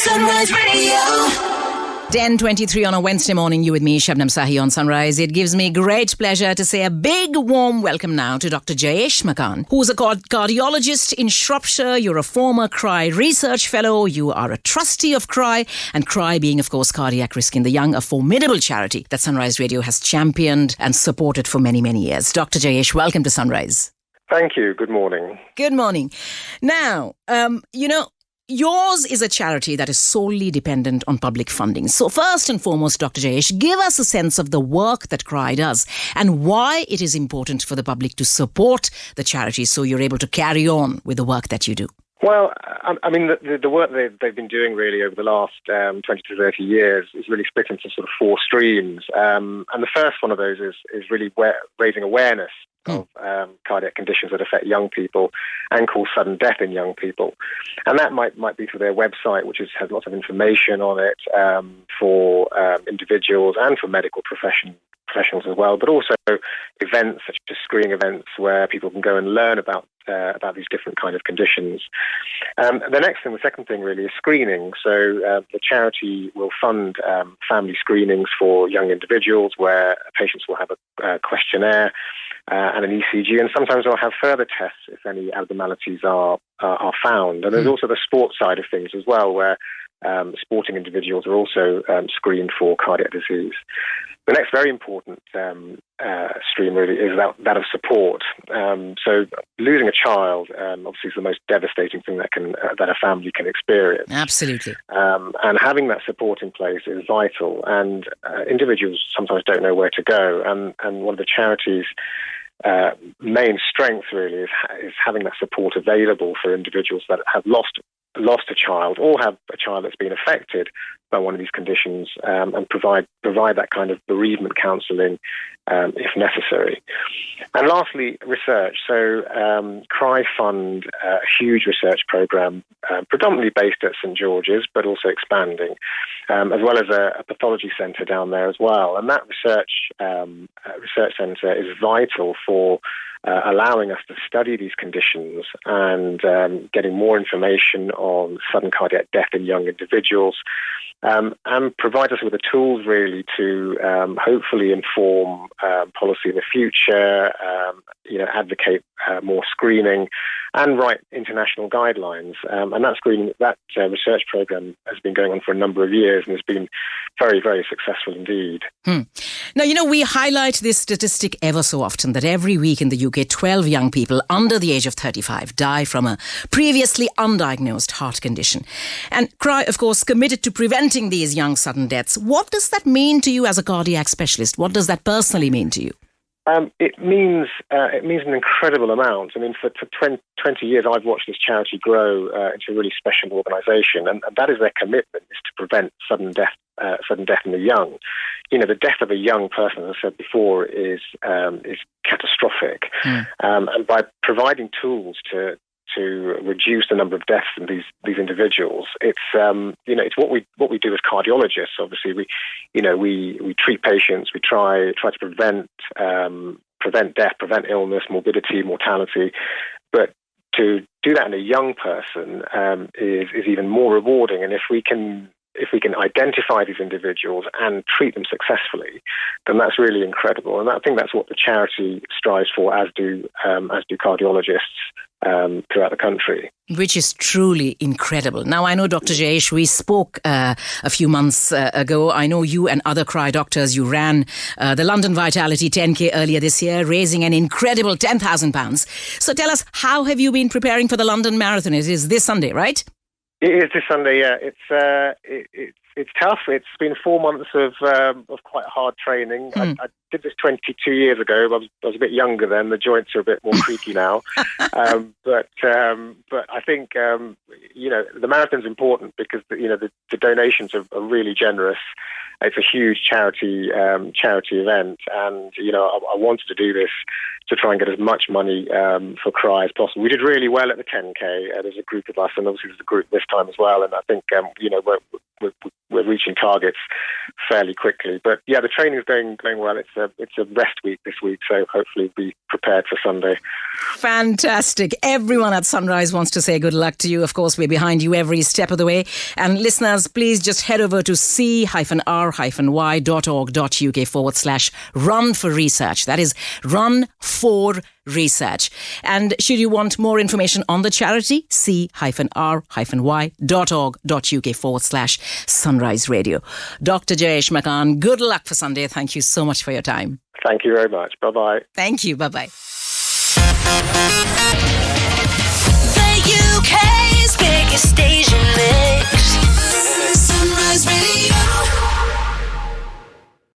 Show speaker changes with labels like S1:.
S1: Sunrise Radio.
S2: 10:23 on a Wednesday morning, you with me, Shabnam, Sahi on Sunrise. It gives me great pleasure to say a big warm welcome now to Dr Jayesh Makan, who's a cardiologist in Shropshire. You're a former CRY research fellow. You are a trustee of CRY, and CRY being, of course, Cardiac Risk in the Young, a formidable charity that Sunrise Radio has championed and supported for many, many years. Dr Jayesh, welcome to Sunrise.
S3: Thank you. Good morning.
S2: Good morning. Now, yours is a charity that is solely dependent on public funding. So first and foremost, Dr. Jayesh, give us a sense of the work that CRY does and why it is important for the public to support the charity so you're able to carry on with the work that you do.
S3: Well, I mean, the work they've been doing really over the last 20 to 30 years is really split into sort of four streams. And the first one of those is really raising awareness of cardiac conditions that affect young people and cause sudden death in young people. And that might be through their website, which has lots of information on it for individuals and for medical professionals as well, but also events such as screening events where people can go and learn about these different kind of conditions. The second thing really is screening. So the charity will fund family screenings for young individuals where patients will have a questionnaire and an ECG, and sometimes they'll have further tests if any abnormalities are found. And there's also the sports side of things as well, where sporting individuals are also screened for cardiac disease. The next very important stream really is that of support. So losing a child obviously is the most devastating thing that a family can experience.
S2: Absolutely.
S3: And having that support in place is vital. And individuals sometimes don't know where to go. And one of the charity's main strength really is having that support available for individuals that have lost a child or have a child that's been affected by one of these conditions, and provide that kind of bereavement counselling if necessary. And lastly, research. So CRY fund a huge research programme, predominantly based at St George's, but also expanding, as well as a pathology centre down there as well. And that research centre is vital for allowing us to study these conditions and getting more information on sudden cardiac death in young individuals, and provide us with the tools really to hopefully inform policy in the future, advocate more screening and write international guidelines. And that research program has been going on for a number of years and has been very, very successful indeed.
S2: Now, we highlight this statistic ever so often that every week in the UK, 12 young people under the age of 35 die from a previously undiagnosed heart condition. And CRY, of course, committed to preventing these young sudden deaths. What does that mean to you as a cardiac specialist? What does that personally mean to you?
S3: It means an incredible amount. I mean, for 20 years, I've watched this charity grow into a really special organisation, and that is their commitment, is to prevent sudden death in the young. The death of a young person, as I said before, is catastrophic. And by providing tools to reduce the number of deaths in these individuals, it's what we do as cardiologists. Obviously, we treat patients, we try to prevent death, prevent illness, morbidity, mortality, but to do that in a young person is even more rewarding. And if we can identify these individuals and treat them successfully, then that's really incredible. And I think that's what the charity strives for, as do cardiologists throughout the country.
S2: Which is truly incredible. Now, I know, Dr. Jayesh, we spoke a few months ago. I know you and other CRY doctors, you ran the London Vitality 10K earlier this year, raising an incredible £10,000. So tell us, how have you been preparing for the London Marathon? It is this Sunday, right?
S3: It is this Sunday, yeah. It's tough. It's been 4 months of quite hard training. I did this 22 years ago. I was a bit younger then. The joints are a bit more creaky now. But I think the marathon's important because the donations are really generous. It's a huge charity event, and I wanted to do this to try and get as much money for CRY as possible. We did really well at the 10K. There's a group of us, and obviously there's a group this time as well. And I think we're reaching targets fairly quickly. But yeah, the training is going well. It's a rest week this week, so hopefully be prepared for Sunday.
S2: Fantastic. Everyone at Sunrise wants to say good luck to you. Of course, we're behind you every step of the way. And listeners, please just head over to c-r-y.org.uk/run for research. That is run for research. And should you want more information on the charity, c-r-y.org.uk/Sunrise Radio. Dr Jayesh Makan, good luck for Sunday. Thank you so much for your time.
S3: Thank you very much. Bye-bye.
S2: Thank you. Bye-bye.